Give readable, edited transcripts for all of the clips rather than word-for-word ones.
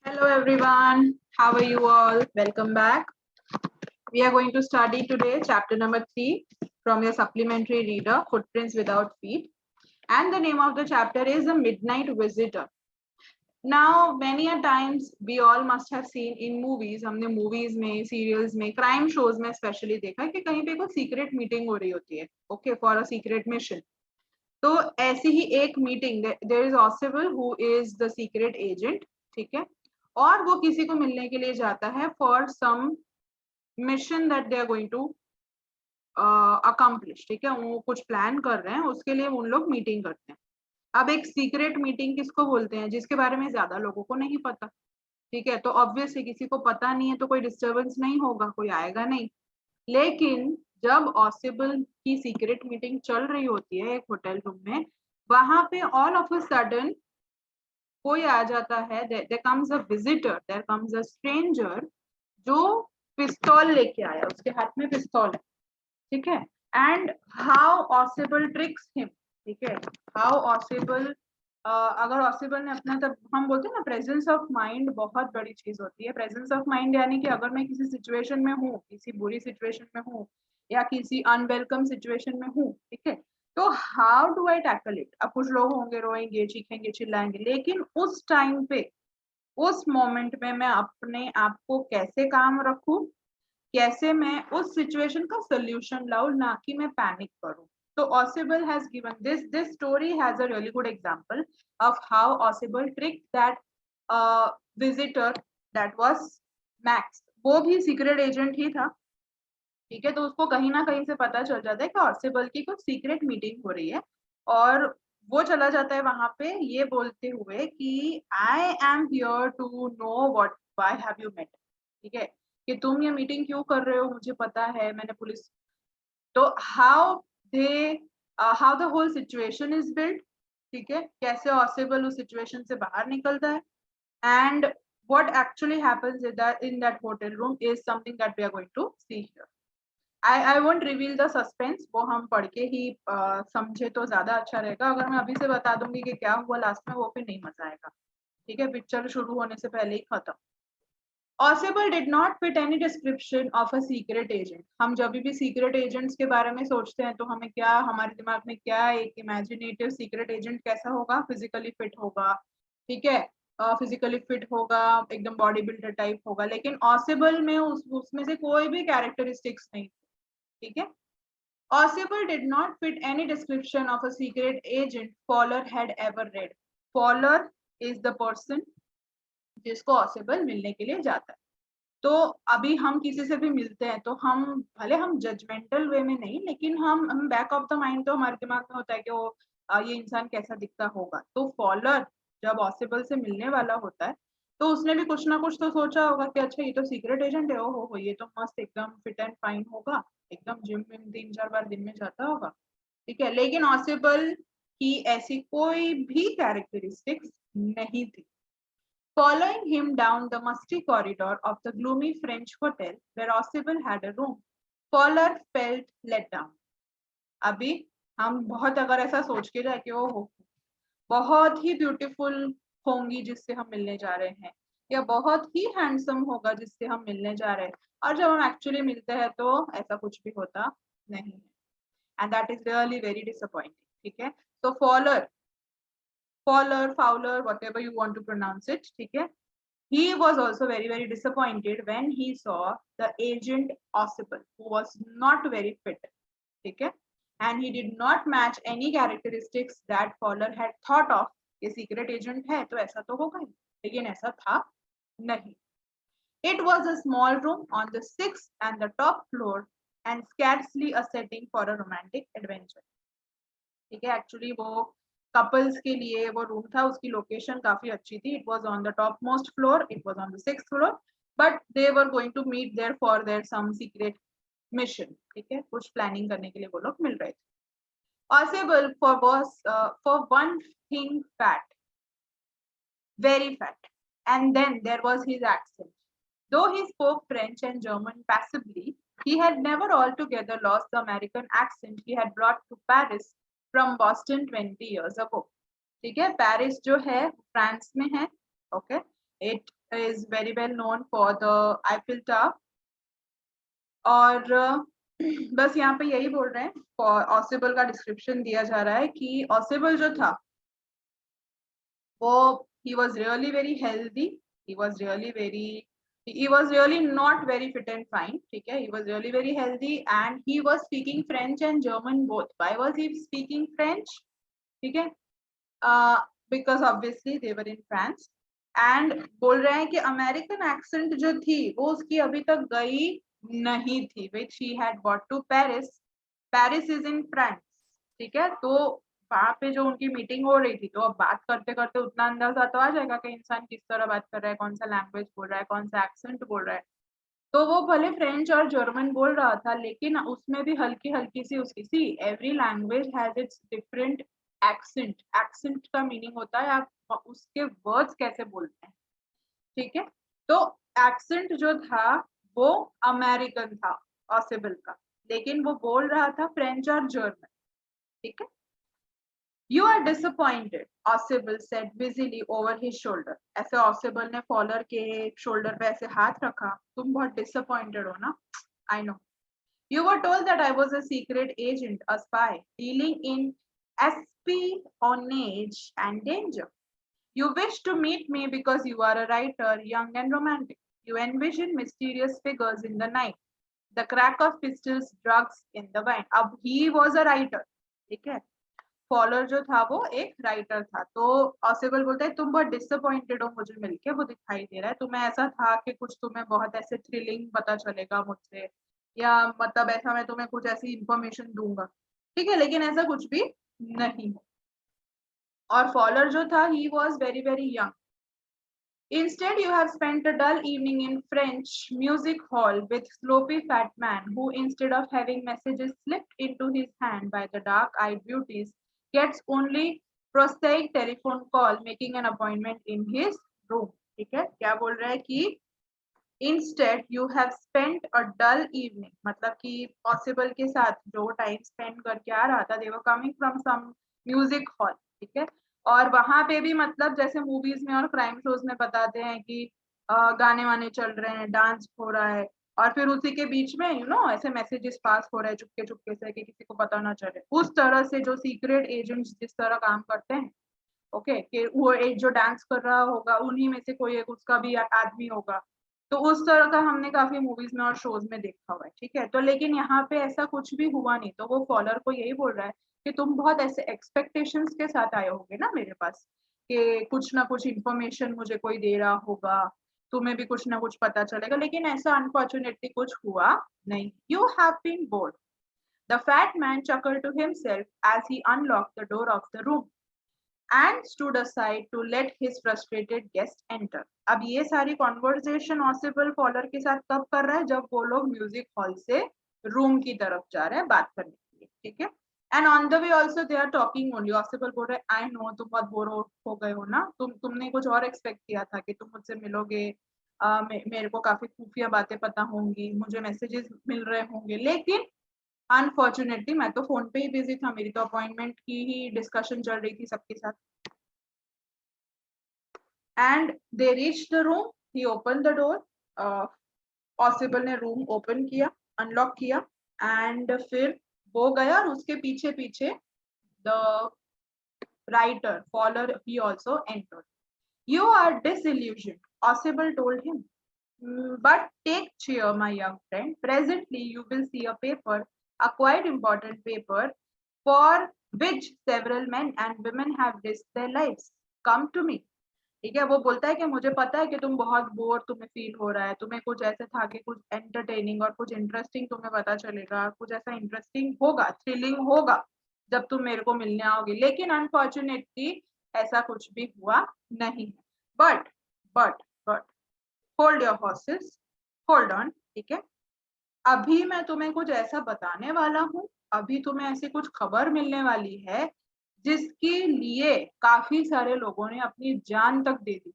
Hello everyone, how are you all? Welcome back. We are going to study today chapter number 3 from your supplementary reader, Footprints Without Feet. And the name of the chapter is A Midnight Visitor. Now, many a times we all must have seen in movies, हमने movies में, serials में, crime shows में especially देखा है कि कहीं पे कोई secret meeting हो रही होती है, okay, for a secret mission. तो ऐसी ही एक meeting, there is Oswald who is the secret agent, ठीक है, और वो किसी को मिलने के लिए जाता है for some mission that they are going to accomplish, ठीक है, वो कुछ प्लान कर रहे हैं, उसके लिए उन लोग मीटिंग करते हैं. अब एक सीक्रेट मीटिंग किसको बोलते हैं? जिसके बारे में ज्यादा लोगों को नहीं पता, ठीक है, तो ऑब्वियसली किसी को पता नहीं है तो कोई डिस्टर्बेंस नहीं होगा, कोई आएगा नहीं. लेकिन जब ऑसिबल की सीक्रेट मीटिंग चल रही होती है एक होटल रूम में, वहां पे ऑल ऑफ अ सडन कोई आ जाता है, there comes a visitor, there comes a stranger जो पिस्तौल लेके आया, उसके हाथ में पिस्तौल है, ठीक है. एंड हाउ ऑसिबल ट्रिक्स हिम, ठीक है, हाउ ऑसिबल, अगर ऑसिबल ने अपना, तब हम बोलते हैं ना प्रेजेंस ऑफ माइंड बहुत बड़ी चीज होती है. प्रेजेंस ऑफ माइंड यानी कि अगर मैं किसी सिचुएशन में हूँ, किसी बुरी सिचुएशन में हूँ या किसी अनवेलकम सिचुएशन में हूँ, ठीक है, तो how do I tackle it. अब कुछ लोग होंगे रोएंगे, चीखेंगे, चिल्लाएंगे, लेकिन उस टाइम पे, उस मोमेंट में मैं अपने आप को कैसे काम रखूं, कैसे मैं उस सिचुएशन का सोल्यूशन लाऊं, ना कि मैं पैनिक करूं. तो Oswald has given this story has a really good example of how Oswald tricked that visitor, that was Max. वो भी सीक्रेट एजेंट ही था, ठीक है, तो उसको कहीं ना कहीं से पता चल जाता है कि ऑसिबल की कुछ सीक्रेट मीटिंग हो रही है, और वो चला जाता है वहां पे ये बोलते हुए कि I am here to know what why have you met, ठीक है, कि तुम ये मीटिंग क्यों कर रहे हो, मुझे पता है, मैंने पुलिस. तो how the whole situation is built, ठीक है, कैसे ऑसिबल उस सिचुएशन से बाहर निकलता है, and what actually happens in that hotel room is something that we are going to see here. I won't reveal the suspense, वो हम पढ़ के ही समझे तो ज्यादा अच्छा रहेगा. अगर मैं अभी से बता दूंगी कि क्या हुआ लास्ट में, वो फिर नहीं मजा आएगा, ठीक है, पिक्चर शुरू होने से पहले ही खत्म. Oswald did not fit any description of a secret agent. हम जब भी सीक्रेट एजेंट्स के बारे में सोचते हैं तो हमें क्या, हमारे दिमाग में क्या एक इमेजिनेटिव सीक्रेट एजेंट कैसा होगा? फिजिकली फिट होगा, ठीक है, फिजिकली फिट होगा, एकदम बॉडी बिल्डर टाइप होगा. लेकिन Oswald में उसमें से कोई भी कैरेक्टरिस्टिक्स नहीं, ठीक है. Oswald did not fit any description of a secret agent Fowler had ever read. Fowler is the person जिसको Oswald मिलने के लिए जाता है. तो अभी हम किसी से भी मिलते हैं तो हम भले हम जजमेंटल वे में नहीं, लेकिन हम बैक ऑफ द माइंड तो हमारे दिमाग में होता है कि वो ये इंसान कैसा दिखता होगा. तो फॉलर जब Oswald से मिलने वाला होता है तो उसने भी कुछ ना कुछ तो सोचा होगा कि अच्छा ये तो सीक्रेट एजेंट है, हो ये तो मस्त एकदम फिट एंड फाइन होगा, एकदम जिम में 3-4 बार दिन में जाता होगा, ठीक है. लेकिन Oswald की ऐसी कोई भी कैरेक्टरिस्टिक्स नहीं थी. Following him down the musty corridor of the gloomy French hotel where Oswald had a room, Fowler felt let down. अभी हम बहुत अगर ऐसा सोच के जाए कि वो बहुत ही ब्यूटीफुल होंगी जिससे हम मिलने जा रहे हैं, या बहुत ही हैंडसम होगा जिससे हम मिलने जा रहे हैं, और जब हम एक्चुअली मिलते हैं तो ऐसा कुछ भी होता नहीं है. And that is really very disappointing, ठीक है. तो Fowler, whatever you want to pronounce it, ठीक है. He was also very disappointed when he saw the agent Oswald, who was not very fit, ठीक है, and he did not match any characteristics that Fowler had thought of. ये secret agent है तो ऐसा तो होगा ही, लेकिन ऐसा था नहीं. It was a small room on the 6th and the top floor and scarcely a setting for a romantic adventure, ठीक है. एक्चुअली वो कपल्स के लिए वो रूम था, उसकी लोकेशन काफी अच्छी थी. It was on the top most floor, it was on the 6th floor, but they were going to meet there for their some secret mission, ठीक है, कुछ प्लानिंग करने के लिए वो लोग मिल रहे थे. Oswald for one thing fat, very fat, and then there was his accent. Though he spoke French and German passably, he had never altogether lost the American accent he had brought to Paris from Boston 20 years ago. ठीक है, Paris जो है France में है, okay. It is very well known for the Eiffel Tower. और बस यहाँ पे यही बोल रहे हैं, ऑसिबल का डिस्क्रिप्शन दिया जा रहा है कि ऑसिबल जो था वो he was really very healthy, he was really not very fit and fine, ठीक है, he was really very healthy and he was speaking French and German both. Why was he speaking French? ठीक है, because obviously they were in France. And बोल रहे हैं कि American accent जो थी वो उसकी अभी तक गई नहीं थी, which he had got to Paris. Paris is in France, ठीक है, तो वहां पे जो उनकी मीटिंग हो रही थी, तो अब बात करते करते उतना अंदाजा तो आ जाएगा कि इंसान किस तरह बात कर रहा है, कौन सा लैंग्वेज बोल रहा है, कौन सा एक्सेंट बोल रहा है. तो वो भले फ्रेंच और जर्मन बोल रहा था, लेकिन उसमें भी हल्की हल्की सी उसकी see every language has its different accent. Accent का मीनिंग होता है आप उसके वर्ड्स कैसे बोलते हैं, ठीक है. तो एक्सेंट जो था वो अमेरिकन था ऑसिबल का, लेकिन वो बोल रहा था फ्रेंच और जर्मन, ठीक है. You are disappointed, Ausible said busily over his shoulder. ऐसे Ausible ने फॉलर के शोल्डर पे ऐसे हाथ रखा. तुम बहुत disappointed हो ना? I know. You were told that I was a secret agent, a spy, dealing in espionage and danger. You wish to meet me because you are a writer, young and romantic. You envision mysterious figures in the night, the crack of pistols, drugs in the wine. अब he was a writer, ठीक है. Faller जो था वो एक writer था. तो ऑसिबल बोलता है तुम बहुत डिसअपॉइंटेड हो मुझे मिलके, वो दिखाई दे रहा है तुम्हें ऐसा था कि कुछ तुम्हें बहुत ऐसे थ्रिलिंग पता चलेगा मुझसे, या मतलब ऐसा मैं तुम्हें कुछ ऐसी इंफॉर्मेशन दूंगा, ठीक है, लेकिन ऐसा कुछ भी नहीं है. और फॉलर जो था he was very very young. Instead, you have spent a dull evening in French music hall with sloppy fat man who, instead of having messages slipped into his hand by the dark-eyed beauties, gets only prosaic telephone call making an appointment in his room. ठीक है, क्या बोल रहा है कि instead you have spent a dull evening, मतलब कि possible के साथ जो time spend करके आ रहा था, they were coming from some music hall, ठीक है. और वहां पे भी मतलब जैसे मूवीज में और क्राइम शोज में बताते हैं कि गाने वाने चल रहे हैं, डांस हो रहा है, और फिर उसी के बीच में ऐसे मैसेजेस पास हो रहे हैं चुपके चुपके से कि किसी को पता ना चले. उस तरह से जो सीक्रेट एजेंट्स जिस तरह काम करते हैं, ओके, कि वो एक जो डांस कर रहा होगा उन्हीं में से कोई एक उसका भी आदमी होगा. तो उस तरह का हमने काफी मूवीज में और शोज में देखा हुआ है, ठीक है. तो लेकिन यहाँ पे ऐसा कुछ भी हुआ नहीं. तो वो फॉलोअर को यही बोल रहा है कि तुम बहुत ऐसे एक्सपेक्टेशंस के साथ आए होगे ना मेरे पास, कि कुछ ना कुछ इंफॉर्मेशन मुझे कोई दे रहा होगा, तुम्हें भी कुछ ना कुछ पता चलेगा, लेकिन ऐसा अनफॉर्चुनेटली कुछ हुआ नहीं. You have been bored. The fat man chuckled to himself as he unlocked the door of the room and stood aside to let his frustrated guest enter. अब ये सारी कॉन्वर्सेशन ऑसिबल फॉलर के साथ कब कर रहा है, जब वो लोग म्यूजिक हॉल से रूम की तरफ जा रहे हैं बात करने के लिए, ठीक है. And on the way also they are talking only. Ausable बोल रहे आई नो तुम बहुत बोर हो गए हो ना, तुमने कुछ और एक्सपेक्ट किया था कि तुम मुझसे मिलोगे, मेरे को काफी खुफिया बातें पता होंगी, मुझे मैसेजेस मिल रहे होंगे, लेकिन अनफॉर्चुनेटली मैं तो फोन पे ही बिजी था, मेरी तो अपॉइंटमेंट की ही डिस्कशन चल रही थी सबके साथ. And they reach the room, he open the door. Possible ने रूम ओपन किया, अनलॉक किया, एंड फिर वो गया और उसके पीछे पीछे the writer follower he also entered. You are disillusioned, Ausible told him. But take cheer, my young friend. Presently, you will see a paper, a quite important paper, for which several men and women have risked their lives. Come to me. ठीक है, वो बोलता है कि मुझे पता है कि तुम बहुत बोर तुम्हें फील हो रहा है, तुम्हें कुछ ऐसे था कि कुछ एंटरटेनिंग और कुछ इंटरेस्टिंग तुम्हें पता चलेगा, कुछ ऐसा इंटरेस्टिंग होगा, थ्रिलिंग होगा जब तुम मेरे को मिलने आओगे, लेकिन अनफॉर्चुनेटली ऐसा कुछ भी हुआ नहीं है. But but but hold your horses, hold on, ठीक है. अभी मैं तुम्हें कुछ ऐसा बताने वाला हूँ, अभी तुम्हें ऐसी कुछ खबर मिलने वाली है जिसके लिए काफी सारे लोगों ने अपनी जान तक दे दी,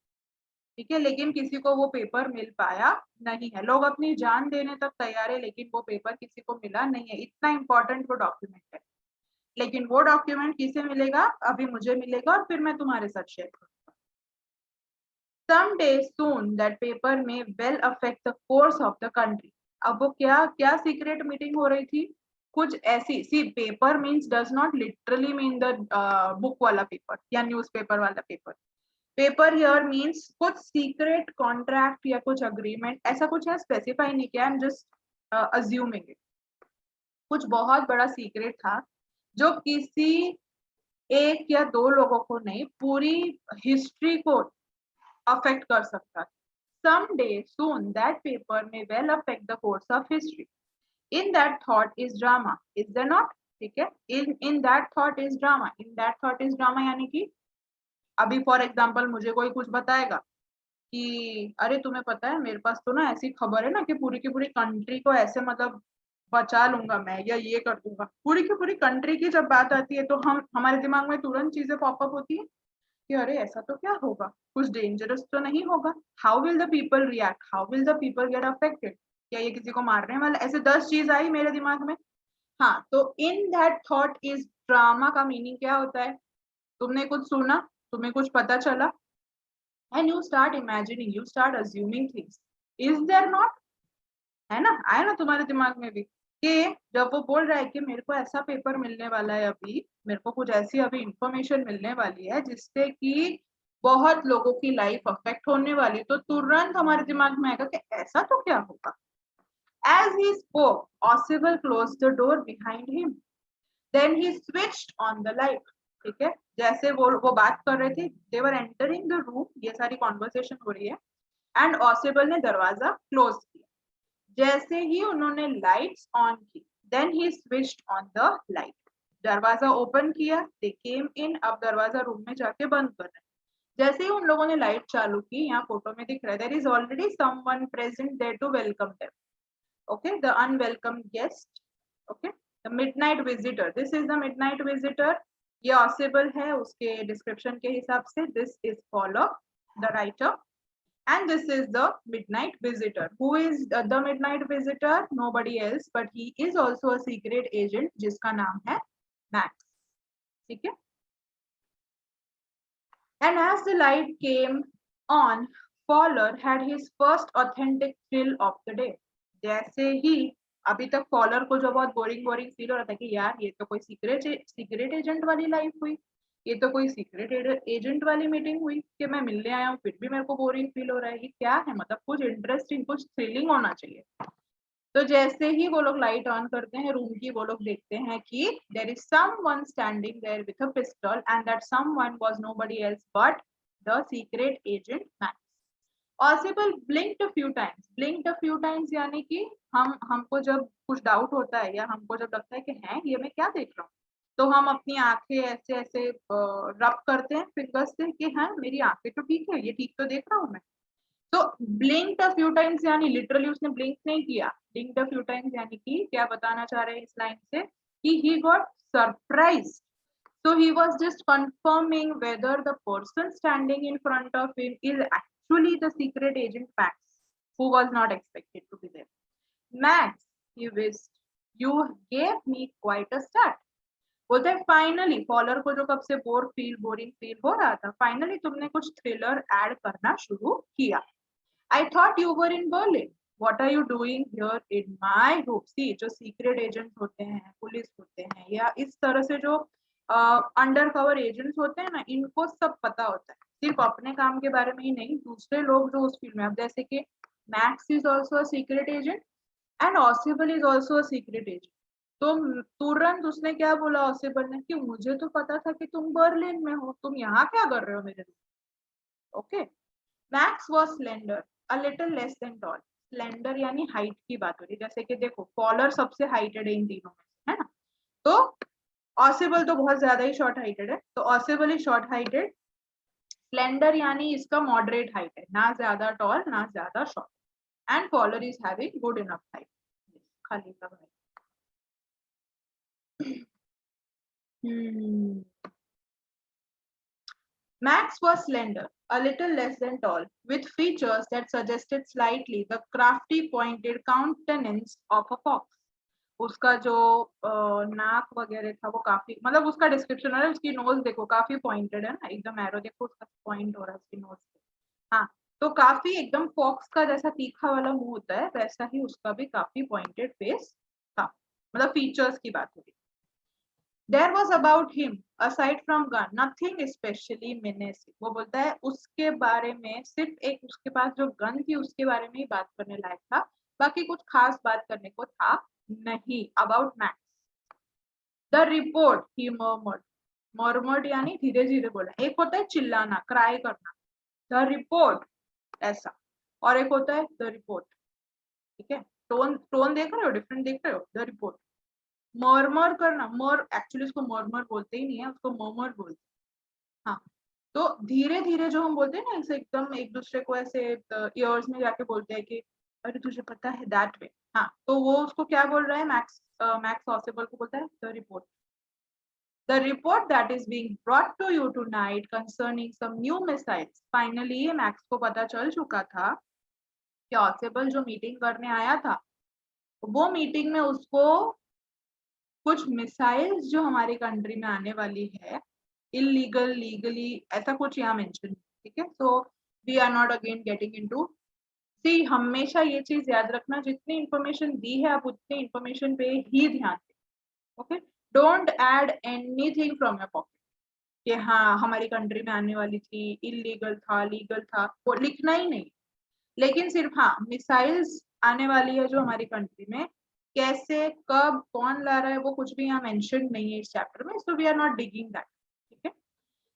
ठीक है, लेकिन किसी को वो पेपर मिल पाया नहीं है. लोग अपनी जान देने तक तैयार है, लेकिन वो पेपर किसी को मिला नहीं है. इतना इंपॉर्टेंट वो डॉक्यूमेंट है, लेकिन वो डॉक्यूमेंट किसे मिलेगा, अभी मुझे मिलेगा और फिर मैं तुम्हारे साथ शेयर करूंगा. someday soon that paper may well affect the course of the country. अब वो क्या क्या सीक्रेट मीटिंग हो रही थी, कुछ ऐसी, see paper means does not literally mean the book वाला पेपर या न्यूज़पेपर वाला पेपर. पेपर हियर मीन्स कुछ सीक्रेट कॉन्ट्रैक्ट या कुछ अग्रीमेंट, ऐसा कुछ है स्पेसिफाई नहीं किया, I am just assuming it. कुछ बहुत बड़ा सीक्रेट था जो किसी एक या दो लोगों को नहीं, पूरी हिस्ट्री को अफेक्ट कर सकता है. Someday soon that paper may well affect the course of history. In that thought is drama, is there not? ठीक है, in that thought is drama. In that thought is drama यानी कि अभी for example मुझे कोई कुछ बताएगा कि अरे तुम्हें पता है मेरे पास तो ना ऐसी खबर है ना कि पूरी की पूरी कंट्री को ऐसे मतलब बचा लूंगा मैं या ये कर दूंगा. पूरी की पूरी कंट्री की जब बात आती है तो हम हमारे दिमाग में तुरंत चीजें पॉपअप होती है कि अरे ऐसा तो क्या होगा, कुछ डेंजरस तो नहीं होगा. How will the people react, how will the people get affected, क्या ये किसी को मारने वाला, ऐसे 10 चीज आई मेरे दिमाग में. हाँ, तो in that thought is drama का मीनिंग क्या होता है, तुमने कुछ सुना, तुम्हें कुछ पता चला, and you start imagining, you start assuming things, is there not, है ना, आया ना तुम्हारे दिमाग में भी कि जब वो बोल रहा है कि मेरे को ऐसा पेपर मिलने वाला है, अभी मेरे को कुछ ऐसी अभी इंफॉर्मेशन मिलने वाली है जिससे कि बहुत लोगों की लाइफ अफेक्ट होने वाली, तो तुरंत हमारे दिमाग में आएगा कि ऐसा तो क्या होगा. As he spoke, Oswald closed the door behind him. Then he switched on the light. ठीक है, जैसे वो बात कर रहे थे, they were entering the room, ये सारी कॉन्वर्सेशन हो रही है, एंड ऑसिबल ने दरवाजा क्लोज किया. जैसे ही उन्होंने लाइट्स ऑन की, then he switched on the light. दरवाजा ओपन किया, दे केम इन, अब दरवाजा रूम में जाके बंद कर रहे हैं. जैसे ही उन लोगों ने लाइट चालू की, यहाँ फोटो में दिख रहा है, there is already someone present there to welcome them. Okay, the unwelcome guest. Okay, the midnight visitor, this is the midnight visitor. ये ऑसिबल है उसके डिस्क्रिप्शन के हिसाब से. This is Fowler the writer. And this is the midnight visitor. Who is the midnight visitor? Nobody else, but he is also a secret agent जिसका नाम है Max. ठीक है? And as the light came on, Fowler had his first authentic thrill of the day. जैसे ही अभी तक faller को जो बहुत बोरिंग फील हो रहा था कि यार ये तो कोई सीक्रेट एजेंट वाली लाइफ हुई, ये तो कोई सीक्रेट एजेंट वाली मीटिंग हुई कि मैं मिलने आया हूँ फिर भी मेरे को बोरिंग फील हो रहा है, ये क्या है, मतलब कुछ इंटरेस्टिंग कुछ थ्रिलिंग होना चाहिए. तो जैसे ही वो लोग लाइट ऑन करते हैं रूम की, वो लोग देखते हैं कि there is someone standing there with a pistol and that someone was nobody else but the secret agent Max. Ausable blinked a few times. Blinked a few times यानी कि हमको जब कुछ डाउट होता है या हमको जब लगता है कि हैं ये मैं क्या देख रहा हूँ, तो हम अपनी आंखें ऐसे ऐसे रब करते हैं फिंगर्स से कि हाँ मेरी आंखें तो ठीक है, ये ठीक तो देख रहा हूँ मैं. तो blinked a few times यानी लिटरली उसने ब्लिंक नहीं किया. blinked a few times यानी कि क्या बताना चाह रहे हैं इस लाइन से कि he got surprised. So he was just confirming whether the person standing in front of him is actually the secret agent Max, who was not expected to be there. Max, he wished, you gave me quite a start. बोलते हैं finally, faller को जो कब से boring feel हो रहा था, finally तुमने कुछ थ्रिलर ऐड करना शुरू किया. I thought you were in Berlin. What are you doing here in my group? See, जो सीक्रेट एजेंट होते हैं, पुलिस होते हैं या इस तरह से जो अंडर कवर एजेंट्स होते हैं ना, इनको सब पता होता है, सिर्फ अपने काम के बारे में ही नहीं, दूसरे लोग जो उस फील्ड में, अब जैसे कि max is also a secret agent and ऑसिबल is also a secret agent. तो तुरंत उसने क्या बोला ऑसिबल ने कि मुझे तो पता था कि तुम बर्लिन में हो, तुम यहाँ क्या कर रहे हो मेरे लिए. Okay, Max was slender, a little less than tall. Slender यानी हाइट की बात हो रही है, जैसे कि देखो फॉलर सबसे हाइटेड है इन तीनों में, है ना, तो ऑसिबल तो बहुत ज्यादा ही शॉर्ट हाइटेड है, तो ऑसिबल ही शॉर्ट हाइटेड. स्लेंडर यानी इसका मॉडरेट हाइट है, ना ज्यादा टॉल ना ज्यादा short, and Fowler is having good enough height. खाली का भाई. Max was slender, a little less than tall, with features that suggested slightly the crafty, pointed countenance of a fox. उसका जो नाक वगैरह था वो काफी, मतलब उसका डिस्क्रिप्शन है, उसकी नोज देखो काफी पॉइंटेड है ना, एकदम एरो देखो उसका पॉइंट हो रहा है उसकी नोज पे. हाँ, तो काफी एकदम फॉक्स का जैसा तीखा वाला मुंह होता है वैसा ही उसका भी काफी पॉइंटेड फेस था, मतलब फीचर्स की बात हो रही। There was about him aside from gun nothing especially menacing। वो बोलता है उसके बारे में सिर्फ एक उसके पास जो गन थी उसके बारे में ही बात करने लायक था, बाकी कुछ खास बात करने को था नहीं। About max the report he murmured यानी धीरे धीरे बोला। एक होता है चिल्लाना, क्राई करना, द रिपोर्ट ऐसा, और एक होता है द रिपोर्ट। ठीक है, टोन टोन देख रहे हो, डिफरेंट देख रहे हो। द रिपोर्ट मर्मर करना, मर एक्चुअली उसको मर्मर बोलते ही नहीं है, उसको मर्मर बोलते हैं। हाँ, तो धीरे धीरे जो हम बोलते हैं ना ऐसे एकदम एक दूसरे को ऐसे ईयर्स में जाके बोलते हैं कि अरे तुझे पता है, दैट वे। हाँ, तो वो उसको क्या बोल रहा है, मैक्स मैक्स ऑसेबल को बोलता है the report. The report that is being brought to you tonight concerning some new missiles. Finally, max को पता चल चुका था कि ऑसेबल जो मीटिंग करने आया था वो मीटिंग में उसको कुछ मिसाइल्स जो हमारी कंट्री में आने वाली है, इलीगल लीगली ऐसा कुछ यहाँ मेंशन। ठीक है, so we are not again getting into. See हमेशा ये चीज याद रखना, जितनी इंफॉर्मेशन दी है आप उतनी इंफॉर्मेशन पे ही ध्यान दें। Okay, don't add anything from your pocket कि हाँ हमारी कंट्री में आने वाली थी, इलीगल था, लीगल था, वो लिखना ही नहीं। लेकिन सिर्फ हाँ मिसाइल्स आने वाली है जो हमारी कंट्री में, कैसे कब कौन ला रहा है वो कुछ भी यहाँ मेंशन नहीं है इस चैप्टर में, so we are not digging that. ठीक है,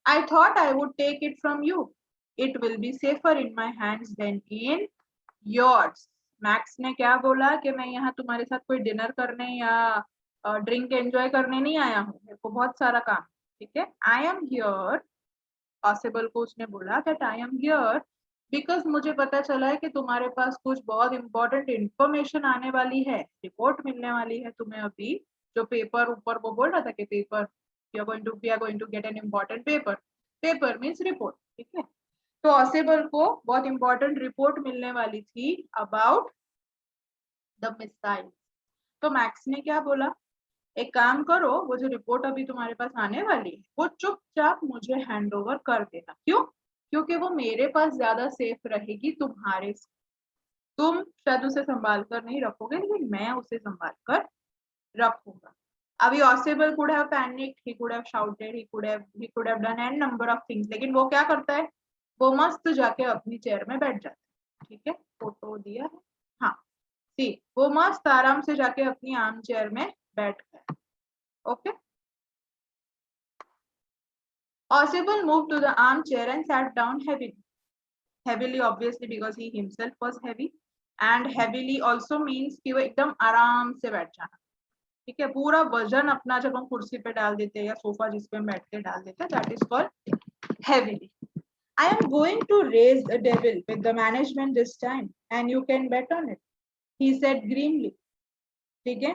I thought I would take it from you, it will be safer in my hands than in yours. Max ने क्या बोला कि मैं यहाँ तुम्हारे साथ कोई डिनर करने या ड्रिंक एंजॉय करने नहीं आया हूँ, मेरे को बहुत सारा काम। ठीक है, आई एम हियर, पॉसिबल को उसने बोला that I am here because मुझे पता चला है कि तुम्हारे पास कुछ बहुत इंपॉर्टेंट इंफॉर्मेशन आने वाली है, रिपोर्ट मिलने वाली है तुम्हें अभी। जो पेपर ऊपर वो बोल रहा था कि paper we are going to get an important paper, paper means report. ठीक है, तो पॉसिबल को बहुत इंपॉर्टेंट रिपोर्ट मिलने वाली थी अबाउट द मिसाइल। तो मैक्स ने क्या बोला, एक काम करो, वो जो रिपोर्ट अभी तुम्हारे पास आने वाली है वो चुपचाप मुझे हैंड ओवर कर देना। क्यों? क्योंकि वो मेरे पास ज्यादा सेफ रहेगी तुम्हारे से। तुम शायद उसे संभाल कर नहीं रखोगे लेकिन मैं उसे संभाल कर रखूंगा। अभी Ausable could have panicked, he could have shouted, he could have done an number of things, लेकिन वो क्या करता है, वो मस्त जाके अपनी चेयर में बैठ जाता है। ठीक है, फोटो दिया है, हाँ सी, वो मस्त आराम से जाके अपनी आर्म चेयर में बैठ गया। Okay. Osibal moved to the armchair and sat down heavily. Heavily, obviously, because he himself was heavy. And heavily also means कि वो एकदम आराम से बैठ जाना। ठीक है, पूरा वजन अपना जब हम कुर्सी पे डाल देते हैं या सोफा जिस पे हम बैठते डाल देते हैं, that is called heavily. I am going to raise the devil with the management this time, and you can bet on it, he said grimly. ठीक है,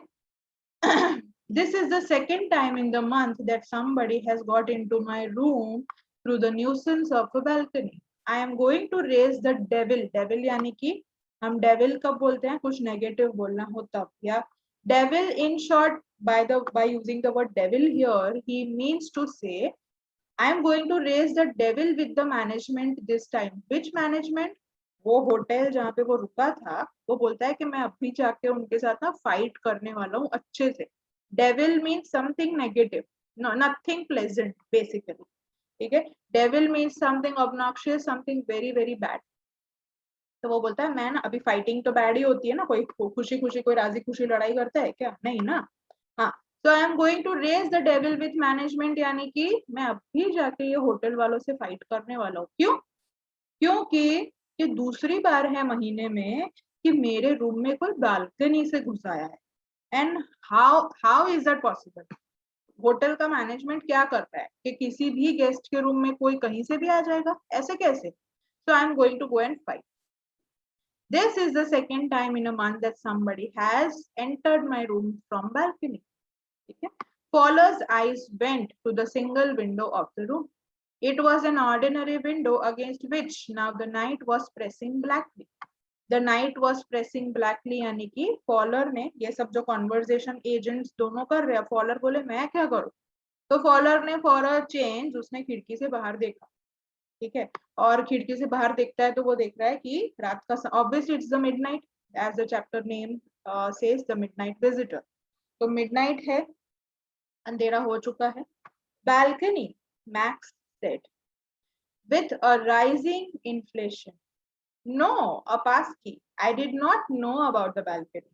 this is the second time in the month that somebody has got into my room through the nuisance of a balcony. I am going to raise the devil. Devil यानी कि हम devil कब बोलते हैं, कुछ negative बोलना हो तब, या devil in short by using the word devil here, he means to say I am going to raise the devil with the management this time. Which management? वो होटल जहाँ पे वो रुका था, वो बोलता है कि मैं अभी जाके उनके साथ ना फाइट करने वाला हूँ अच्छे से। Devil means something negative, no, nothing pleasant basically. ठीक है, devil means something obnoxious, something very very bad. तो वो बोलता है मैं ना अभी, फाइटिंग तो बैड ही होती है ना, कोई खुशी खुशी कोई राजी खुशी लड़ाई करता है क्या, नहीं ना। हाँ, तो I am going to raise the devil with management, यानी कि मैं अभी जाके ये होटल वालों से फाइट करने वाला हूँ। क्यों? क्योंकि ये दूसरी बार है महीने में कि मेरे रूम में कोई बालकनी से घुस आया है। And how is that possible? Hotel का मैनेजमेंट क्या करता है कि किसी भी गेस्ट के रूम में कोई कहीं से भी आ जाएगा, ऐसे कैसे? So I am going to go and fight. This is the second time in a month that somebody has entered my room from balcony. Okay? Fowler's eyes went to the single window of the room. It was an ordinary window against which now the night was pressing blackly. The night was pressing blackly यानी कि faller ने ये सब जो conversation agents दोनों कर रहे हैं, फॉलर बोले मैं क्या करूं, तो फॉलर ने फॉर अ चेंज उसने खिड़की से बाहर देखा। ठीक है, और खिड़की से बाहर देखता है तो वो देख रहा है कि रात का, obviously it's the midnight, as the chapter name says the midnight visitor. तो मिडनाइट है, अंधेरा हो चुका है। Balcony, Max said, with a rising inflation. No, Opaski, I did not know about the balcony.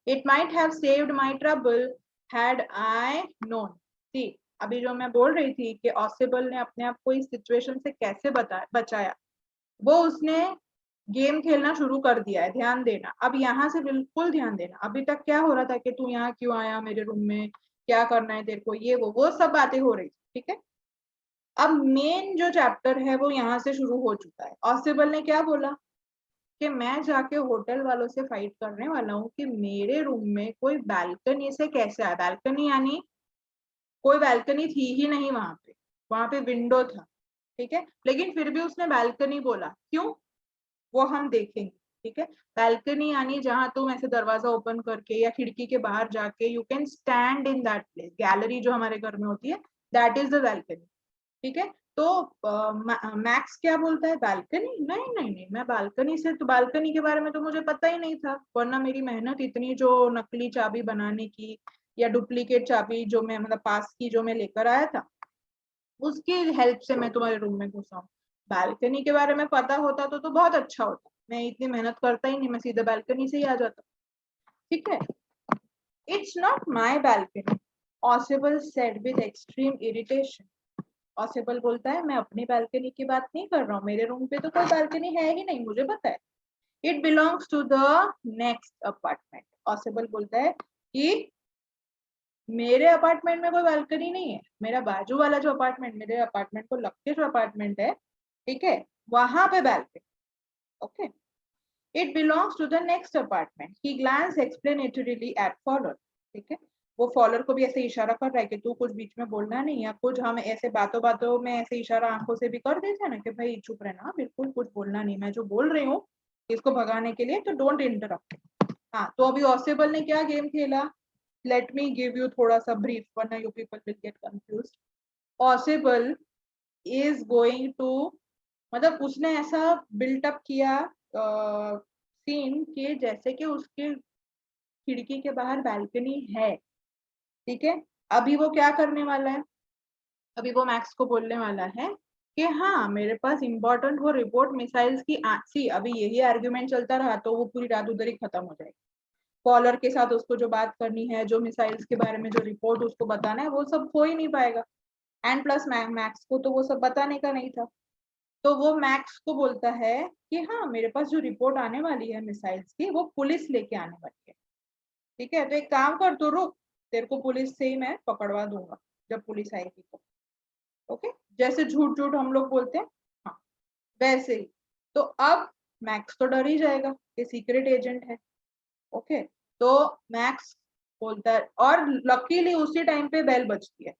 It might have saved my trouble had I known. See, अभी जो मैं बोल रही थी कि ऑसिबल ने अपने आप को इस सिचुएशन से कैसे बचाया, वो उसने गेम खेलना शुरू कर दिया है। ध्यान देना, अब यहाँ से बिल्कुल ध्यान देना। अभी तक क्या हो रहा था कि तू यहाँ क्यों आया मेरे रूम में, क्या करना है तेरे को, ये वो सब बातें हो रही थी, ठीक है। अब मेन जो चैप्टर है वो यहाँ से शुरू हो चुका है। ऑसिबल ने क्या बोला कि मैं जाके होटल वालों से फाइट करने वाला हूँ कि मेरे रूम में कोई बालकनी से कैसे आया। बालकनी यानी कोई बालकनी थी ही नहीं वहां पे विंडो था, ठीक है, लेकिन फिर भी उसने बालकनी बोला, क्यों वो हम देखेंगे, ठीक है। बालकनी यानी जहां तुम ऐसे दरवाजा ओपन करके या खिड़की के बाहर जाके you can stand in that place. Gallery जो हमारे घर में होती है, दैट इज द बालकनी, ठीक है। तो मैक्स क्या बोलता है, बालकनी, नहीं नहीं नहीं, मैं बालकनी से, तो बालकनी के बारे में तो मुझे पता ही नहीं था, वरना मेरी मेहनत इतनी जो नकली चाबी बनाने की या डुप्लीकेट चाबी जो मैं मतलब पास की जो मैं लेकर आया था, उसकी हेल्प से मैं तुम्हारे रूम में घुसा हूँ। बालकनी के बारे में पता होता तो बहुत अच्छा होता, मैं इतनी मेहनत करता ही नहीं, मैं सीधे बालकनी से ही आ जाता, ठीक है। It's not my balcony, ऑसिबल said with extreme irritation. ऑसिबल बोलता है मैं अपनी बालकनी की बात नहीं कर रहा हूँ, मेरे रूम पे तो कोई बालकनी है ही नहीं, मुझे पता है। It belongs to the next apartment. Ausable बोलता है कि मेरे अपार्टमेंट में कोई बालकनी नहीं है, मेरा बाजू वाला जो अपार्टमेंट, मेरे अपार्टमेंट को लग के जो अपार्टमेंट है, ठीक है, वहां पे balcony, okay. It belongs to the next apartment. He glance explanatorily at follower, ठीक है, वो फॉलोअर को भी ऐसे इशारा कर रहा है कि तू कुछ बीच में बोलना नहीं, या कुछ हम ऐसे बातों बातों में ऐसे इशारा आंखों से भी कर देते हैं ना कि भाई चुप रहना, बिल्कुल कुछ बोलना नहीं, मैं जो बोल रही हूँ इसको भगाने के लिए, तो डोंट इंटरप्ट। हाँ, तो अभी ऑसिबल ने क्या गेम खेला, लेट मी गिव यू थोड़ा सा ब्रीफ, वरना you people will get confused. Ausable is going to, मतलब उसने ऐसा बिल्टअप किया सीन के जैसे कि उसके खिड़की के बाहर बालकनी है, ठीक है। अभी वो क्या करने वाला है, अभी वो मैक्स को बोलने वाला है कि हाँ मेरे पास इंपॉर्टेंट वो रिपोर्ट मिसाइल्स की सी, अभी यही आर्ग्यूमेंट चलता रहा तो वो पूरी रात उधर ही खत्म हो जाएगी। कॉलर के साथ उसको जो बात करनी है, जो मिसाइल्स के बारे में जो रिपोर्ट उसको बताना है, वो सब हो ही नहीं पाएगा। एंड प्लस मैक्स को तो वो सब बताने का नहीं था। तो वो मैक्स को बोलता है कि हाँ मेरे पास जो रिपोर्ट आने वाली है मिसाइल्स की, वो पुलिस लेके आने वाली है, ठीक है। तो एक काम कर, तू रुक, तेरे को पुलिस से ही मैं पकड़वा दूंगा जब पुलिस आएगी तो, ओके। जैसे झूठ झूठ हम लोग बोलते हैं, हाँ वैसे ही। तो अब मैक्स तो डर ही जाएगा कि सीक्रेट एजेंट है, ओके। तो मैक्स बोलता है, और लकीली उसी टाइम पे बेल बजती है,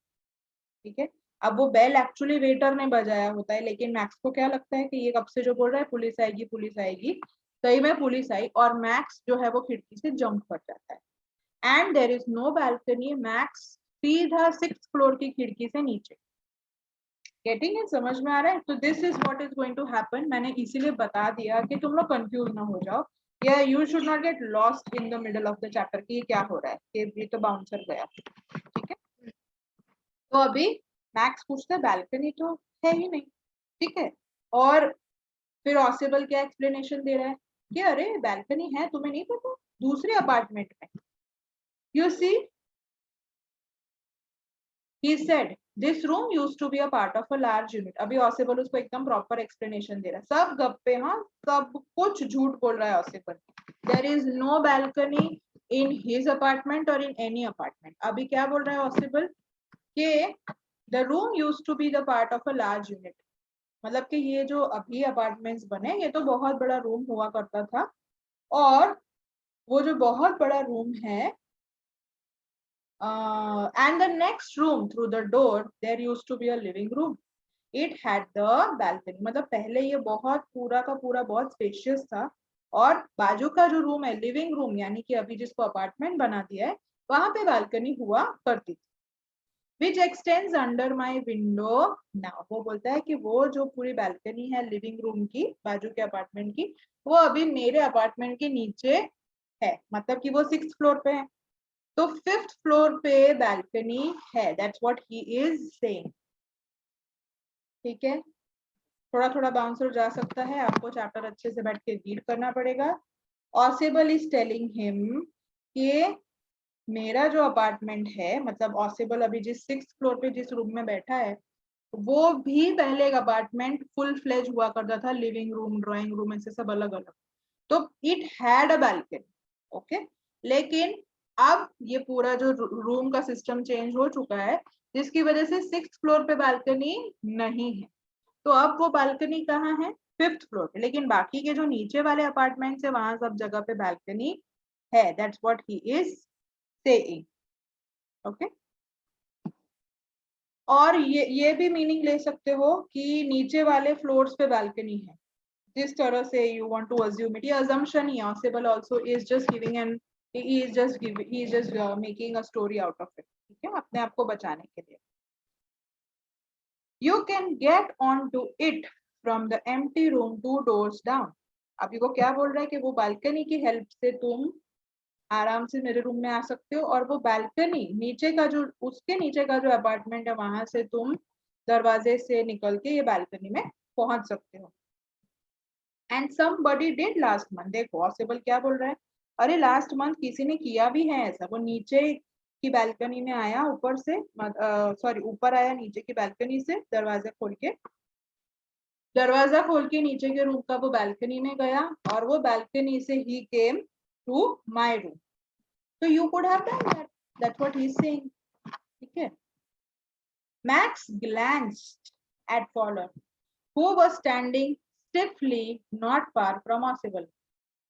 ठीक है। अब वो बेल एक्चुअली वेटर ने बजाया होता है, लेकिन मैक्स को क्या लगता है कि ये कब से जो बोल रहा है पुलिस आएगी पुलिस आएगी, सही में पुलिस आई और मैक्स जो है वो खिड़की से जंप कर जाता है। And there is no balcony, Max सीधा 6th फ्लोर की खिड़की से नीचे। गेटिंग है, समझ में आ रहा है। तो this is what is going to happen. मैंने इसीलिए बता दिया कि तुम लोग कंफ्यूज ना हो जाओ, या you should not get lost in the middle of the chapter कि ये क्या हो रहा है, ये तो बाउंसर गया, ठीक है। तो अभी मैक्स पूछता है बालकनी तो है ही नहीं, ठीक है। और फिर ऑसिबल क्या एक्सप्लेनेशन दे रहा है कि अरे बालकनी है, तुम्हें नहीं पता, दूसरे अपार्टमेंट में। You see, he said this room used to be a part of a large unit। अभी ऑसिबल उसको एकदम प्रॉपर एक्सप्लेनेशन दे रहा है, सब गप्पे, हाँ सब कुछ झूठ बोल रहा है Ausable. There is no balcony in his apartment और इन एनी अपार्टमेंट। अभी क्या बोल रहा है ऑसिबल कि the room used to be the part of a large unit, मतलब कि ये जो अभी अपार्टमेंट्स बने ये तो बहुत बड़ा रूम हुआ करता था, और वो जो बहुत बड़ा रूम है, and the next room through the door there used to be a living room। It had the balcony, मतलब पहले ये बहुत पूरा का पूरा बहुत स्पेशियस था, और बाजू का जो रूम है लिविंग रूम, यानी कि अभी जिसको अपार्टमेंट बना दिया है, वहां पे बालकनी हुआ करती थी। विच x tends under my window now. वो बोलता है कि वो जो पूरी बैल्कनी है लिविंग रूम की बाजू के अपार्टमेंट की, वो अभी मेरे अपार्टमेंट के नीचे है, मतलब कि वो 6th फ्लोर पे है, तो 5th फ्लोर पे बैल्कनी है। That's what he is saying. ठीक है, थोड़ा थोड़ा बाउंसर जा सकता है, आपको चैप्टर अच्छे से बैठ के रीड करना पड़ेगा। ऑसिबल इज टेलिंग हिम कि मेरा जो अपार्टमेंट है, मतलब ऑसिबल अभी जिस 6th फ्लोर पे जिस रूम में बैठा है, वो भी पहले एक अपार्टमेंट फुल फ्लेज हुआ करता था, लिविंग रूम ड्राइंग रूम ऐसे सब अलग अलग, तो it had a balcony. Okay, लेकिन अब ये पूरा जो रूम का सिस्टम चेंज हो चुका है, जिसकी वजह से 6th फ्लोर पे बैल्कनी नहीं है, तो अब वो बालकनी कहाँ है, 5th फ्लोर पे, लेकिन बाकी के जो नीचे वाले अपार्टमेंट्स है वहां सब जगह पे बालकनी है। That's what he is saying. Okay, और ये भी मीनिंग ले सकते हो कि नीचे वाले फ्लोर्स पे बालकनी है, जिस तरह से you want to assume it, ये assumption he Ossible also is just giving an he is just making a story out of it. ठीक है, अपने आप को बचाने के लिए। You can get onto it from the empty room 2 doors down। अभी वो क्या बोल रहा है कि वो बालकनी की हेल्प से तुम आराम से मेरे रूम में आ सकते हो, और वो बालकनी नीचे का जो उसके नीचे का जो अपार्टमेंट है वहां से तुम दरवाजे से निकल के ये बालकनी में पहुंच सकते हो। And somebody did last month. देखो पॉसिबल क्या बोल रहा है, अरे लास्ट मंथ किसी ने किया भी है ऐसा, वो नीचे की बालकनी में आया ऊपर से, सॉरी ऊपर आया नीचे की बालकनी से, दरवाजा खोल के नीचे के रूम का वो बालकनी में गया, और वो बालकनी से ही केम टू माय रूम। तो you could have done that, that's what he is saying. ठीक है, Max glanced at Fowler who was standing stiffly not far from Ossible.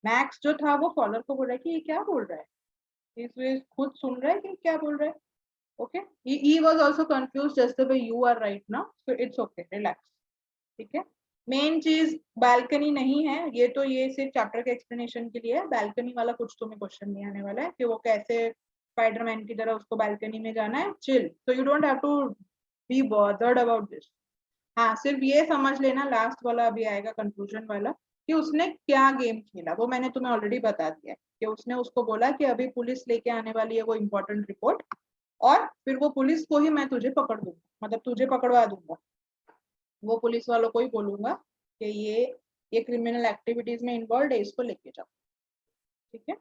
Max जो था वो फॉलर को बोल रहा है कि ये क्या बोल रहा है, इस खुद सुन रहा है कि क्या बोल रहा है। Okay, he was also confused just the way you are right now, so it's okay, relax। ठीक है, मेन चीज बालकनी नहीं है ये, तो ये सिर्फ चैप्टर के एक्सप्लेनेशन के लिए है। बालकनी वाला कुछ तुम्हें क्वेश्चन नहीं आने वाला है कि वो कैसे स्पाइडरमैन की तरह उसको बालकनी में जाना है, chill, so you don't have to be bothered about this। हाँ, सिर्फ ये समझ लेना, लास्ट वाला अभी आएगा कंक्लूजन वाला, कि उसने क्या गेम खेला वो मैंने तुम्हें ऑलरेडी बता दिया है, कि उसने उसको बोला कि अभी पुलिस लेके आने वाली है वो इम्पोर्टेंट रिपोर्ट, और फिर वो पुलिस को ही मैं तुझे पकड़ दूंगा, मतलब तुझे पकड़वा दूंगा, वो पुलिस वालों को ही बोलूंगा कि ये क्रिमिनल एक्टिविटीज में इन्वॉल्व है, इसको लेके जाओ। ठीक है,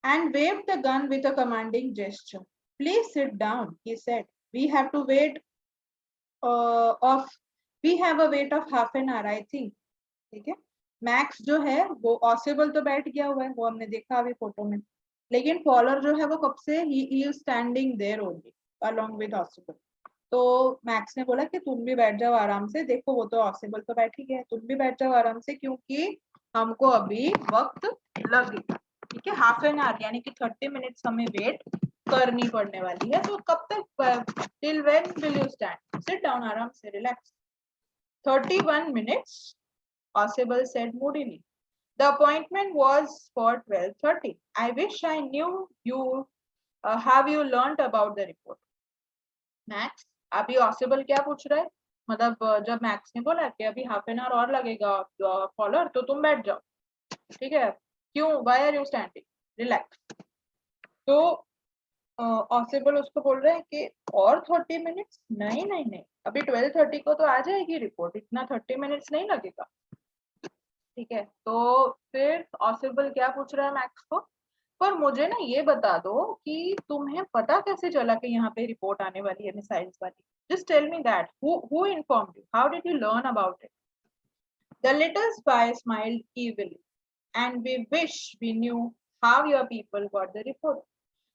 and waved the gun with a commanding gesture। Please sit down, he said, we have to wait of we have a wait of half an hour, I think। ठीक है, max जो है वो ऑसिबल तो बैठ गया हुआ है, वो हमने देखा अभी फोटो में, लेकिन फॉलर जो है वो कब से he is standing there only along with Ausable. तो मैक्स ने बोला कि तुम भी बैठ जाओ आराम से, देखो वो तो ऑसिबल तो बैठ ही गया है, तुम भी बैठ जाओ आराम से, क्योंकि हमको अभी वक्त लगेगा। ठीक है, हाफ एन आवर यानी कि 30 मिनट्स हमें वेट करनी पड़ने वाली है, तो कब तक, till when will you stand, sit down आराम से, relax. 31 minutes, Possible said moodily। The appointment was for 12:30। I wish I knew you have you learnt about the report। Max, अभी ऑसिबल क्या पूछ रहा है, मतलब जब मैक्स ने बोला कि अभी हाफ एन आवर और लगेगा फॉलोअर, तो तुम बैठ जाओ। ठीक है, क्यों, why are you standing, relax. तो ऑसिबल उसको बोल रहे हैं कि और 30 मिनट्स, नहीं नहीं नहीं, अभी 12:30 को तो आ जाएगी रिपोर्ट, इतना 30 मिनट्स नहीं लगेगा। ठीक है, तो फिर ऑसिबल क्या पूछ रहा है मैक्स को, पर मुझे ना ये बता दो कि तुम्हें पता कैसे चला कि यहाँ पे रिपोर्ट आने वाली है मिसाइल्स वाली, just tell me that, who informed you, how did you learn about it। The little spy smiled evilly, and we wish we knew how your people got the report,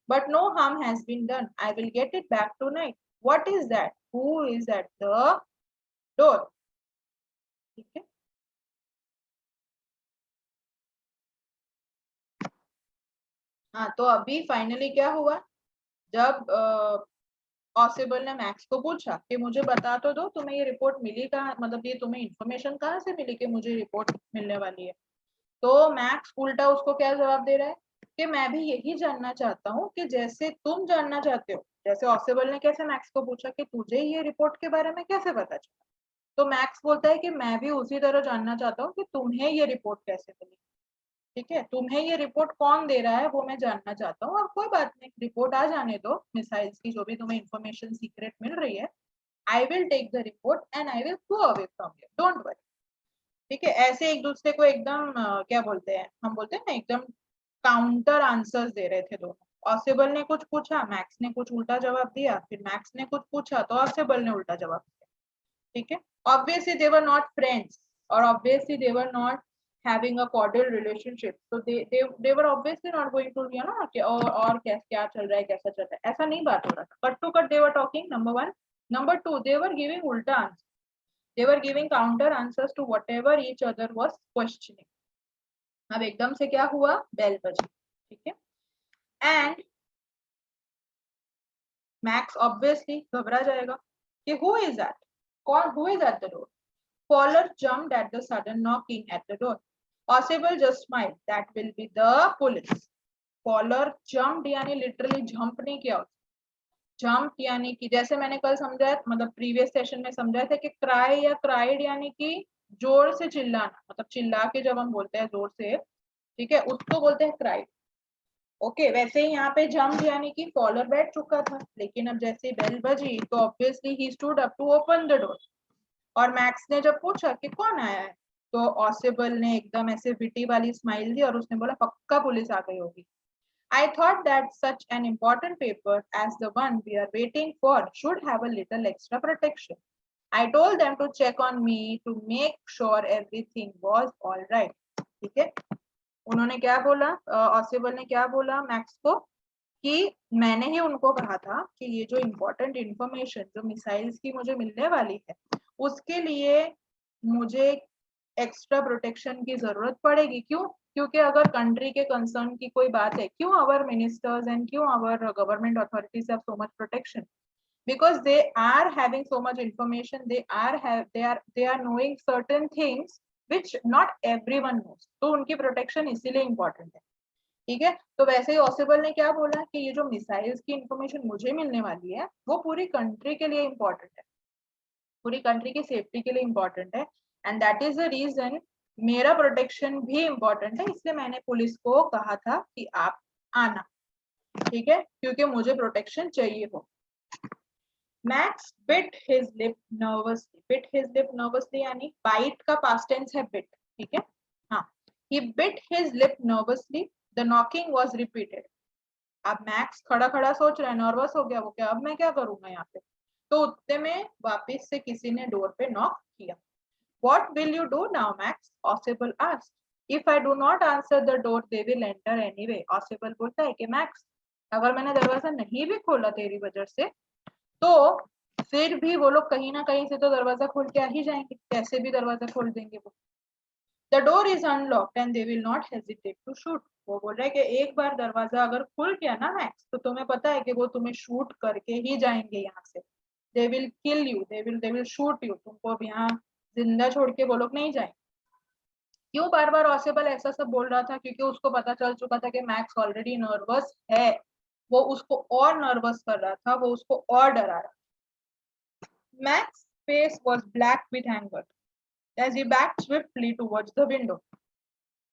but no harm has been done, I will get it back tonight। What is that, who is at the door। ठीक है, हाँ, तो अभी finally क्या हुआ, जब ऑसिबल ने max को पूछा कि मुझे बता तो दो तुम्हें ये रिपोर्ट मिली कहाँ, मतलब ये तुम्हें इंफॉर्मेशन कहाँ से मिली कि मुझे रिपोर्ट मिलने वाली है। तो मैक्स उल्टा उसको क्या जवाब दे रहा है कि मैं भी यही जानना चाहता हूँ कि जैसे तुम जानना चाहते हो, जैसे ऑसिबल ने कैसे मैक्स को पूछा कि तुझे ये रिपोर्ट के बारे में कैसे पता चला, तो मैक्स बोलता है कि मैं भी उसी तरह जानना चाहता हूँ कि तुम्हें ये रिपोर्ट कैसे मिली। ठीक है, तुम्हें ये रिपोर्ट कौन दे रहा है वो मैं जानना चाहता हूँ, और कोई बात नहीं, रिपोर्ट आ जाने दो मिसाइल्स की, जो भी तुम्हें इंफॉर्मेशन सीक्रेट मिल रही है, I will take the report and I will go away from here, don't worry. ठीक है, ऐसे एक दूसरे को एकदम क्या बोलते हैं, हम बोलते हैं ना, एकदम काउंटर आंसर्स दे रहे थे दोनों। ऑसिबल ने कुछ पूछा, मैक्स ने कुछ उल्टा जवाब दिया, फिर मैक्स ने कुछ पूछा तो ऑसिबल ने उल्टा जवाब दिया। ठीक है, obviously they were not friends, और obviously they were not having a cordial relationship, so they were obviously not going to, you know, कि और क्या चल रहा है, कैसा चल रहा है, ऐसा नहीं बात हो रहा था। Cut to cut they were talking, number one. Number two, they were giving ulta answers, they were giving counter answers to whatever each other was questioning. अब एकदम से क्या हुआ, बेल बजी। ठीक है, एंड मैक्स ऑब्वियसली घबरा जाएगा कि who is that, कौन, who is at the door. Fowler jumped at the sudden knocking at the door. Possible just smiled, that will be the police. Fowler jumped यानी literally jump नहीं किया, jump यानी कि जैसे मैंने कल समझाया, मतलब प्रीवियस सेशन में समझाया था कि क्राई या क्राइड यानी कि जोर से चिल्लाना, मतलब चिल्ला के जब हम बोलते हैं जोर से, ठीक है, उसको बोलते हैं क्राइड। ओके, वैसे ही यहाँ पे जंप यानी कि फॉलर बैठ चुका था, लेकिन अब जैसे बेल बजी तो obviously he stood up to open the door. और मैक्स ने जब पूछा कि कौन आया है, तो ऑसिबल ने एकदम ऐसे विटी वाली स्माइल दी और उसने बोला पक्का पुलिस आ गई होगी। I thought that such an important paper as the one we are waiting for should have a little extra protection. I told them to check on me to make sure everything was all right. ठीक है, उन्होंने क्या बोला, ऑसिबल ने क्या बोला max को कि मैंने ही उनको कहा था कि ये जो इम्पोर्टेंट इंफॉर्मेशन जो मिसाइल्स की मुझे मिलने वाली है, उसके लिए मुझे एक्स्ट्रा प्रोटेक्शन की जरूरत पड़ेगी। क्यों, क्योंकि अगर कंट्री के कंसर्न की कोई बात है, क्यों आवर मिनिस्टर्स एंड क्यों our government authorities have so much protection, because they are having so much information, they are knowing certain things which not everyone knows, तो उनकी प्रोटेक्शन इसीलिए इंपॉर्टेंट है। ठीक है, तो वैसे ही ऑसिबल ने क्या बोला कि ये जो मिसाइल्स की इंफॉर्मेशन मुझे मिलने वाली है वो पूरी कंट्री के लिए इंपॉर्टेंट है, पूरी कंट्री की सेफ्टी के लिए इंपॉर्टेंट है, and that is the reason मेरा प्रोटेक्शन भी इंपॉर्टेंट है, इसलिए मैंने पुलिस को कहा था कि आप आना। ठीक है, क्योंकि मुझे प्रोटेक्शन चाहिए हो। Max bit his lip nervously, bit his lip nervously यानी बाइट का पास्ट टेंस है बिट। ठीक है, हाँ, he bit his lip nervously, the knocking was repeated. अब मैक्स खड़ा खड़ा सोच रहा है, नर्वस हो गया वो, क्या अब मैं क्या करूंगा यहाँ पे, तो उतने में वापस से किसी ने डोर पे नॉक किया। What will you do now, Max? Ossible asked. If I do not answer the door, they will enter anyway. Ossible बोलता है कि मैक्स, अगर मैंने दरवाजा नहीं भी खोला तेरी वजह से, तो फिर भी वो लोग कहीं ना कहीं से तो दरवाजा खोल के आ ही जाएंगे, कैसे भी दरवाजा खोल देंगे वो। The door is unlocked and they will not hesitate to shoot. वो बोल रहा है कि एक बार दरवाजा अगर खुल गया ना मैक्स, तो तुम्हें पता है कि वो तुम्हें शूट करके ही जाएंगे यहाँ से। They will kill you, they will shoot you. तुमको अब यहाँ जिंदा छोड़ के वो लोग नहीं जाएंगे। क्यों बार बार ऑसिबल ऐसा सब बोल रहा था, क्योंकि उसको पता चल चुका था कि मैक्स ऑलरेडी नर्वस है, वो उसको और नर्वस कर रहा था, वो उसको और डरा रहा था। Max face was black with anger as he backed swiftly towards the window.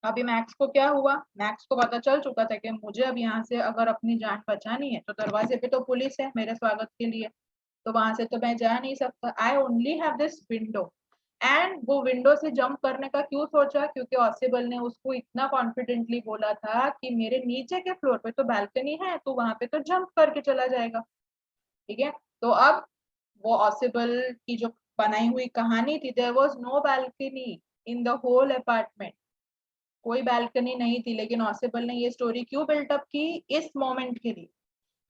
अभी मैक्स को क्या हुआ, मैक्स को पता चल चुका था कि मुझे अब यहाँ से अगर अपनी जान बचानी है तो दरवाजे पे तो पुलिस है मेरे स्वागत के लिए, तो वहां से तो मैं जा नहीं सकता। I only have this window, and वो विंडो से जंप करने का क्यों सोचा, क्योंकि ऑसिबल ने उसको इतना कॉन्फिडेंटली बोला था कि मेरे नीचे के फ्लोर पे तो बालकनी है, तो वहां पे तो जंप करके चला जाएगा। ठीक है, तो अब वो ऑसिबल की जो बनाई हुई कहानी थी, there was no balcony in the whole apartment, कोई बालकनी नहीं थी, लेकिन ऑसिबल ने ये स्टोरी क्यों बिल्टअप की, इस मोमेंट के लिए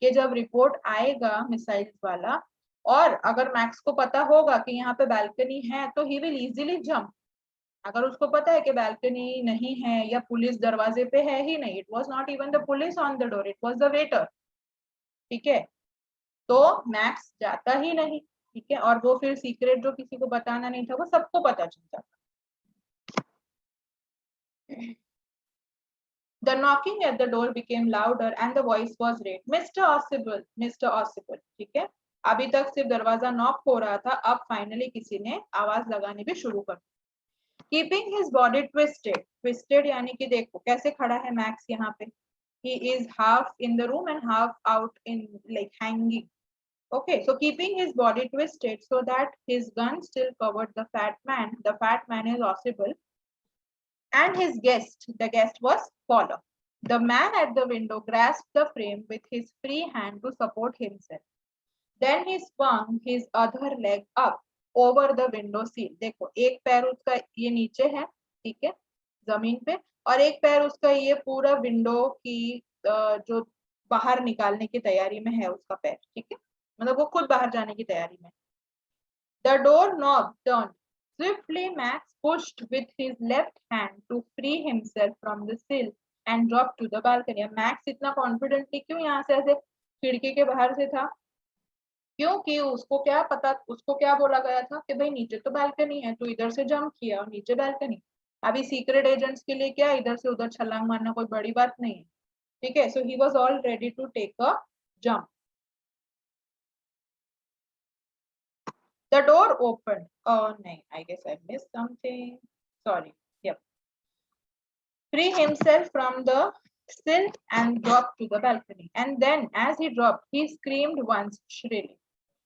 कि जब रिपोर्ट आएगा मिसाइल्स वाला, और अगर मैक्स को पता होगा कि यहाँ पे बालकनी है, तो ही विल इजीली जंप। अगर उसको पता है कि बालकनी नहीं है या पुलिस दरवाजे पे है ही नहीं, it was not even the police on the door, it was the waiter. ठीक है, तो मैक्स जाता ही नहीं। ठीक है, और वो फिर सीक्रेट जो किसी को बताना नहीं था वो सबको पता चल जाता। The knocking at the door became louder and the voice was raised. Mr. Ossible, Mr. Ossible. ठीक है, अभी तक सिर्फ दरवाजा नॉक हो रहा था, अब फाइनली किसी ने आवाज लगानी भी शुरू कर दी. Keeping his body twisted, twisted यानी कि देखो कैसे खड़ा है मैक्स यहाँ पे. He is half in the room and half out in like hanging. Okay, so keeping his body twisted so that his gun still covered the fat man. The fat man is Ossible. And his guest, the guest was Fowler. The man at the window grasped the frame with his free hand to support himself. Then he swung his other leg up over the window sill. देखो एक पैर उसका ये नीचे है, ठीक है, जमीन पे, और एक पैर उसका ये पूरा विंडो की जो बाहर निकालने की तैयारी में है उसका पैर, ठीक है, मतलब वो खुद बाहर जाने की तैयारी में. The door knob turned. Swiftly, Max pushed with his left hand to free himself from the sill and dropped to the balcony. Max इतना confidently क्यों यहाँ से ऐसे खिड़की के बाहर से था? क्योंकि उसको क्या पता, उसको क्या बोला गया था कि भाई नीचे तो बालकनी है, तो इधर से जंप किया और नीचे बालकनी. अभी सीक्रेट एजेंट्स के लिए क्या इधर से उधर छलांग मारना कोई बड़ी बात नहीं है, ठीक है. So he was all ready to take a jump. The door opened. Oh no, I guess I missed something. Sorry. Yep. Free himself from the sill and dropped to the balcony. And then, as he dropped, he screamed once shrilly.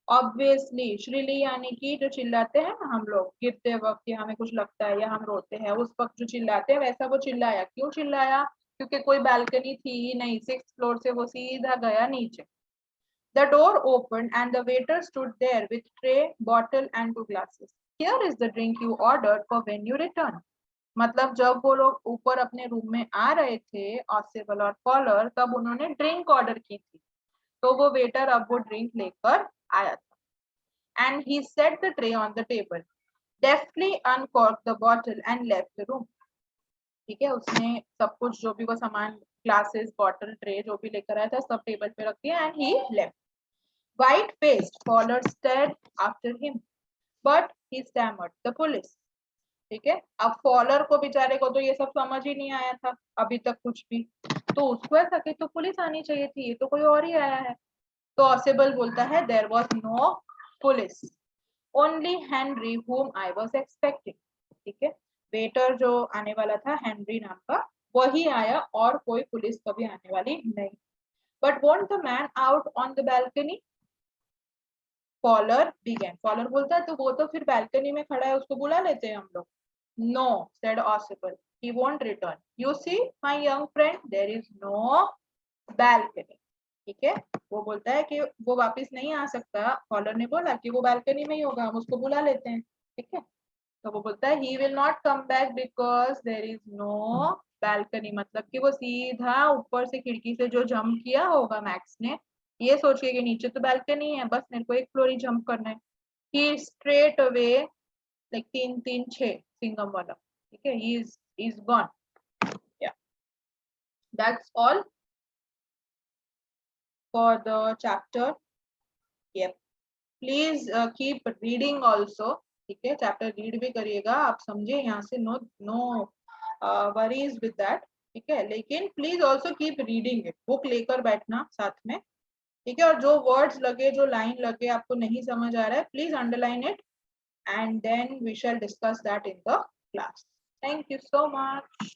Obviously, shrilly यानी कि जो चिल्लाते हैं ना हम लोग गिरते वक्त या हमें कुछ लगता है या हम रोते हैं उस वक्त जो चिल्लाते हैं वैसा वो चिल्लाया. क्यों चिल्लाया? क्योंकि कोई बालकनी थी ही नहीं, 6th फ्लोर से वो सीधा गया नीचे. The door opened and the waiter stood there with tray, bottle and 2 glasses. Here is the drink you ordered for when you return. मतलब जब वो लोग ऊपर अपने रूम में आ रहे थे ऑसिबल और फॉलर, तब उन्होंने ड्रिंक ऑर्डर की थी, तो वो वेटर अब वो ड्रिंक लेकर आया था. And he set the tray on the table, deftly uncorked the bottle and left the room. ठीक है, उसने सब कुछ जो भी वो सामान ग्लासेस, बॉटल, ट्रे जो भी लेकर आया था सब टेबल पे रख दिया and he left. White-faced, Fowler stared after him, but he stammered, "The police." ठीक है, अब फॉलर को बेचारे को तो ये सब समझ ही नहीं आया था अभी तक कुछ भी, तो उसको ऐसा कि तो पुलिस आनी चाहिए थी, ये तो कोई और ही आया है. तो ऑसिबल बोलता है, "There was no police, only Henry whom I was expecting." ठीक है, वेटर जो आने वाला था हेनरी नाम का वही आया और कोई पुलिस कभी आने वाली नहीं. But won't the man out on the balcony? Fowler began. Fowler बोलता है तो वो तो फिर balcony में खड़ा है, उसको बुला लेते हैं हम लोग. No, said Ossible. He won't return. You see, my young friend, there is no balcony. ठीक है, वो बोलता है कि वो वापस नहीं आ सकता. फॉलर ने बोला कि वो balcony में ही होगा, हम उसको बुला लेते हैं. ठीक है, तो वो बोलता है he will not come back because there is no balcony. मतलब कि वो सीधा ऊपर से खिड़की से जो जंप किया होगा मैक्स ने, ये सोचिए कि नीचे तो बालकनी है, बस मेरे को एक फ्लोर ही जंप करना है. He straight away like 3-3-6 Singham वाला. ठीक है, he is gone. Yeah, that's all for the chapter. Yep, please keep reading also. ठीक है, चैप्टर रीड भी करिएगा, आप समझे यहाँ से. No worries with that. ठीक है, लेकिन please also keep reading it, book लेकर बैठना साथ में. ठीक है, और जो वर्ड्स लगे, जो लाइन लगे आपको नहीं समझ आ रहा है, please underline it and then we shall discuss that in the class. Thank you so much.